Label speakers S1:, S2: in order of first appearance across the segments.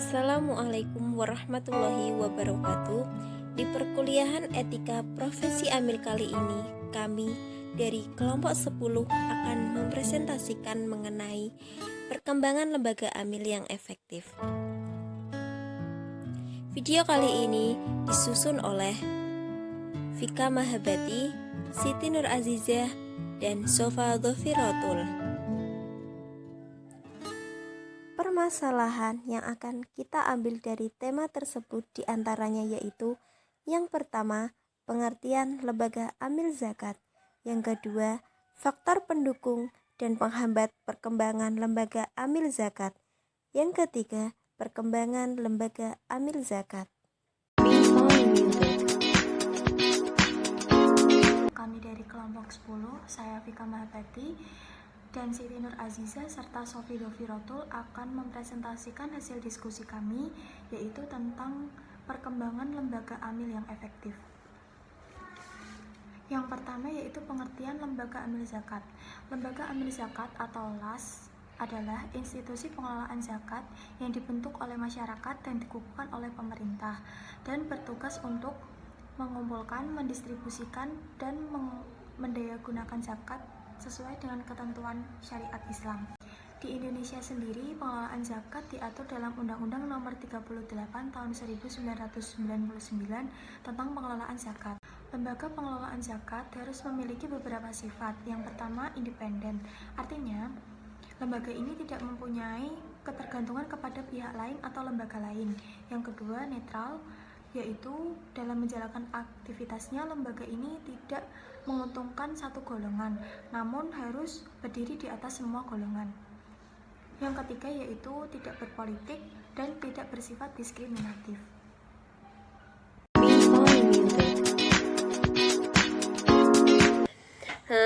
S1: Assalamualaikum warahmatullahi wabarakatuh. Di perkuliahan etika profesi amil kali ini, kami dari kelompok 10 akan mempresentasikan mengenai perkembangan lembaga amil yang efektif. Video kali ini disusun oleh Vika Mahabati, Siti Nur Azizah, dan Sofa Dhofiratul. Permasalahan yang akan kita ambil dari tema tersebut diantaranya yaitu: yang pertama, pengertian lembaga amil zakat; yang kedua, faktor pendukung dan penghambat perkembangan lembaga amil zakat; yang ketiga, perkembangan lembaga amil zakat.
S2: Kami dari kelompok 10, saya Vika Mahabati dan Siti Nur Azizah serta Sofi Dhofiratul akan mempresentasikan hasil diskusi kami, yaitu tentang perkembangan lembaga amil yang efektif. Yang pertama yaitu pengertian lembaga amil zakat. Lembaga amil zakat atau LAS adalah institusi pengelolaan zakat yang dibentuk oleh masyarakat dan dikukuhkan oleh pemerintah dan bertugas untuk mengumpulkan, mendistribusikan, dan mendayagunakan zakat sesuai dengan ketentuan syariat Islam. Di Indonesia sendiri, pengelolaan zakat diatur dalam Undang-Undang Nomor 38 Tahun 1999 tentang pengelolaan zakat. Lembaga pengelolaan zakat harus memiliki beberapa sifat. Yang pertama, independen. Artinya, lembaga ini tidak mempunyai ketergantungan kepada pihak lain atau lembaga lain. Yang kedua, netral, yaitu dalam menjalankan aktivitasnya lembaga ini tidak menguntungkan satu golongan, namun harus berdiri di atas semua golongan. Yang ketiga yaitu tidak berpolitik dan tidak bersifat diskriminatif.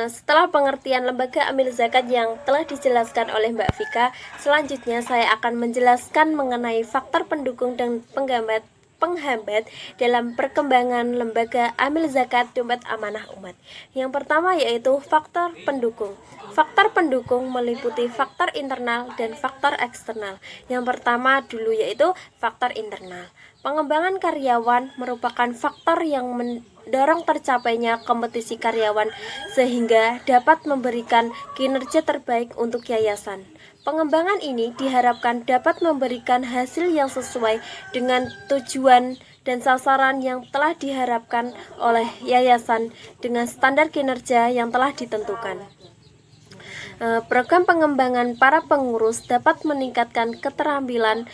S1: Setelah pengertian lembaga amil zakat yang telah dijelaskan oleh Mbak Vika, selanjutnya saya akan menjelaskan mengenai faktor pendukung dan penghambat dalam perkembangan lembaga amil zakat dompet amanah umat. Yang pertama yaitu faktor pendukung. Faktor pendukung meliputi faktor internal dan faktor eksternal. Yang pertama dulu yaitu faktor internal. Pengembangan karyawan merupakan faktor yang mendorong tercapainya kompetisi karyawan sehingga dapat memberikan kinerja terbaik untuk yayasan. Pengembangan ini diharapkan dapat memberikan hasil yang sesuai dengan tujuan dan sasaran yang telah diharapkan oleh yayasan dengan standar kinerja yang telah ditentukan. Program pengembangan para pengurus dapat meningkatkan keterampilan,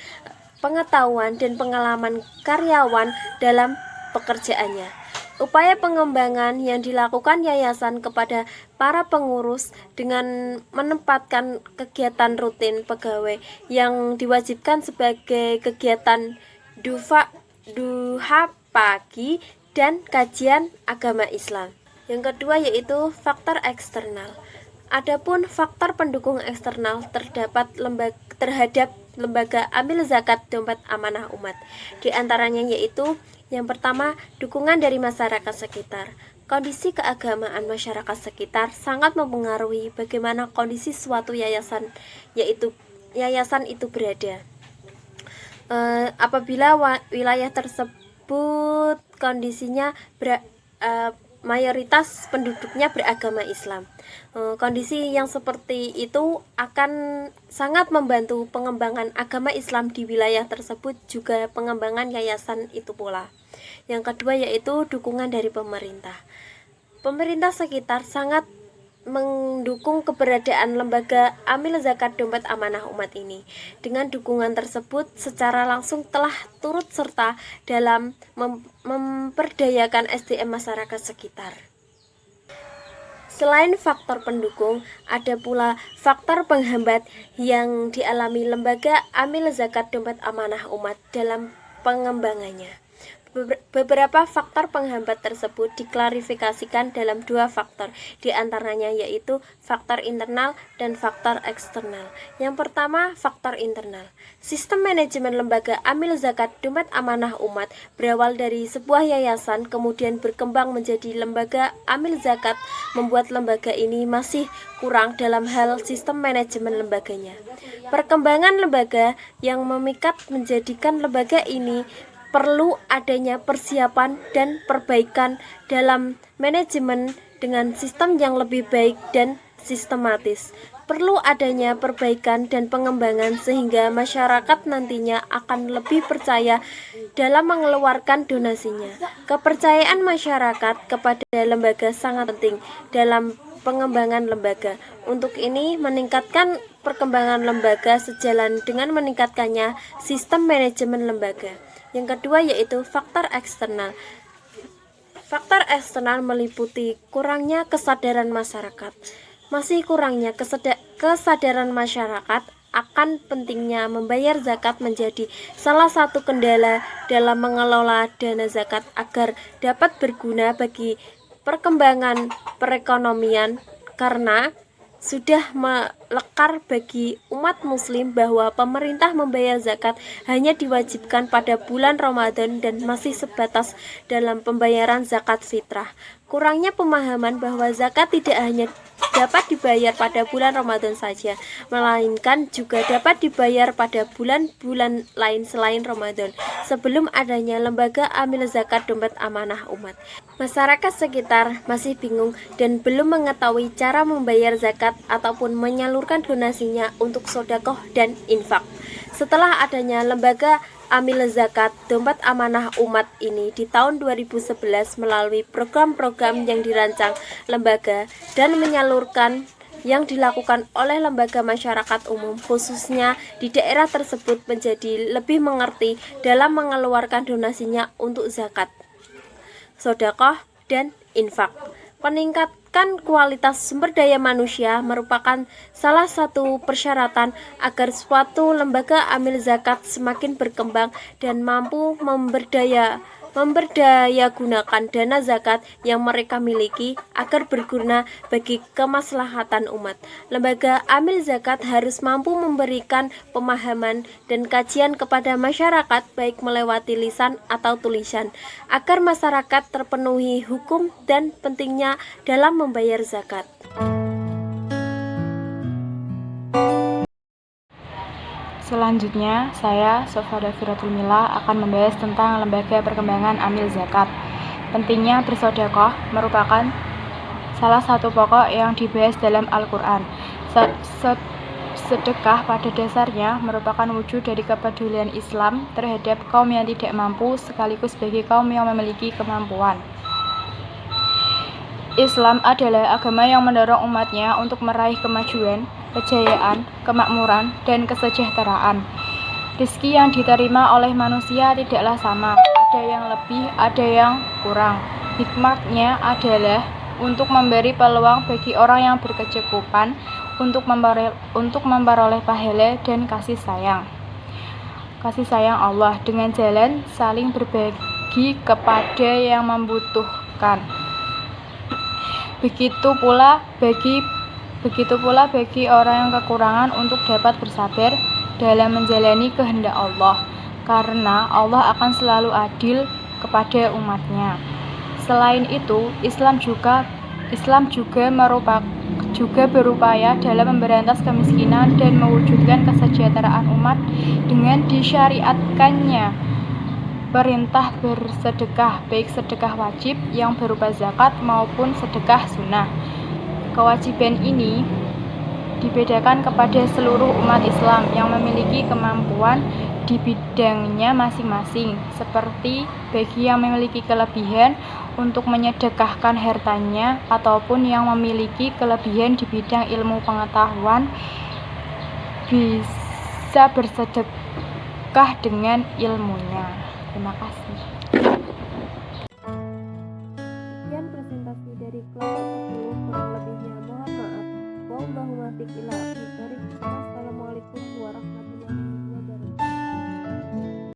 S1: pengetahuan, dan pengalaman karyawan dalam pekerjaannya. Upaya pengembangan yang dilakukan yayasan kepada para pengurus dengan menempatkan kegiatan rutin pegawai yang diwajibkan sebagai kegiatan duha pagi dan kajian agama Islam. Yang kedua yaitu faktor eksternal. Adapun faktor pendukung eksternal terdapat terhadap lembaga amil zakat dompet amanah umat. Di antaranya yaitu yang pertama, dukungan dari masyarakat sekitar. Kondisi keagamaan masyarakat sekitar sangat mempengaruhi bagaimana kondisi suatu yayasan, yaitu yayasan itu berada. Apabila wilayah tersebut kondisinya mayoritas penduduknya beragama Islam, kondisi yang seperti itu akan sangat membantu pengembangan agama Islam di wilayah tersebut, juga pengembangan yayasan itu pula. Yang kedua yaitu dukungan dari pemerintah. Pemerintah sekitar sangat mendukung keberadaan lembaga amil zakat dompet amanah umat ini. Dengan dukungan tersebut secara langsung telah turut serta dalam memperdayakan SDM masyarakat sekitar. Selain faktor pendukung, ada pula faktor penghambat yang dialami lembaga amil zakat dompet amanah umat dalam pengembangannya. Beberapa faktor penghambat tersebut diklarifikasikan dalam dua faktor, di antaranya yaitu faktor internal dan faktor eksternal. Yang pertama, faktor internal. Sistem manajemen lembaga amil zakat dompet amanah umat berawal dari sebuah yayasan, kemudian berkembang menjadi lembaga amil zakat, membuat lembaga ini masih kurang dalam hal sistem manajemen lembaganya. Perkembangan lembaga yang memikat menjadikan lembaga ini perlu adanya persiapan dan perbaikan dalam manajemen dengan sistem yang lebih baik dan sistematis. Perlu adanya perbaikan dan pengembangan sehingga masyarakat nantinya akan lebih percaya dalam mengeluarkan donasinya. Kepercayaan masyarakat kepada lembaga sangat penting dalam pengembangan lembaga. Untuk ini, meningkatkan perkembangan lembaga sejalan dengan meningkatkannya sistem manajemen lembaga. Yang kedua yaitu faktor eksternal. Faktor eksternal meliputi kurangnya kesadaran masyarakat. Masih kurangnya kesadaran masyarakat akan pentingnya membayar zakat menjadi salah satu kendala dalam mengelola dana zakat agar dapat berguna bagi perkembangan perekonomian, karena sudah melekar bagi umat muslim bahwa pemerintah membayar zakat hanya diwajibkan pada bulan Ramadan dan masih sebatas dalam pembayaran zakat fitrah. Kurangnya pemahaman bahwa zakat tidak hanya dapat dibayar pada bulan Ramadan saja, melainkan juga dapat dibayar pada bulan-bulan lain selain Ramadan, sebelum adanya lembaga amil zakat dompet amanah umat. Masyarakat sekitar masih bingung dan belum mengetahui cara membayar zakat ataupun menyalurkan donasinya untuk sedekah dan infak. Setelah adanya lembaga amil zakat dompet amanah umat ini di tahun 2011 melalui program-program yang dirancang lembaga dan menyalurkan yang dilakukan oleh lembaga masyarakat umum khususnya di daerah tersebut menjadi lebih mengerti dalam mengeluarkan donasinya untuk zakat, sedekah, dan infak. Meningkatkan kualitas sumber daya manusia merupakan salah satu persyaratan agar suatu lembaga amil zakat semakin berkembang dan mampu memberdaya gunakan dana zakat yang mereka miliki agar berguna bagi kemaslahatan umat. Lembaga amil zakat harus mampu memberikan pemahaman dan kajian kepada masyarakat baik melewati lisan atau tulisan agar masyarakat terpenuhi hukum dan pentingnya dalam membayar zakat.
S3: Selanjutnya, saya, Sofada Firatul Mila, akan membahas tentang lembaga perkembangan amil zakat. Pentingnya bersedekah merupakan salah satu pokok yang dibahas dalam Al-Quran. Sedekah pada dasarnya merupakan wujud dari kepedulian Islam terhadap kaum yang tidak mampu sekaligus bagi kaum yang memiliki kemampuan. Islam adalah agama yang mendorong umatnya untuk meraih kemajuan, kejayaan, kemakmuran, dan kesejahteraan. Rezeki yang diterima oleh manusia tidaklah sama, ada yang lebih, ada yang kurang. Hikmatnya adalah untuk memberi peluang bagi orang yang berkecukupan untuk memperoleh pahala dan kasih sayang. Kasih sayang Allah dengan jalan saling berbagi kepada yang membutuhkan. Begitu pula bagi orang yang kekurangan untuk dapat bersabar dalam menjalani kehendak Allah, karena Allah akan selalu adil kepada umatnya. Selain itu, Islam juga berupaya dalam memberantas kemiskinan dan mewujudkan kesejahteraan umat dengan disyariatkannya perintah bersedekah, baik sedekah wajib yang berupa zakat maupun sedekah sunnah. Kewajiban ini dibedakan kepada seluruh umat Islam yang memiliki kemampuan di bidangnya masing-masing, seperti bagi yang memiliki kelebihan untuk menyedekahkan hartanya ataupun yang memiliki kelebihan di bidang ilmu pengetahuan bisa bersedekah dengan ilmunya. Terima kasih.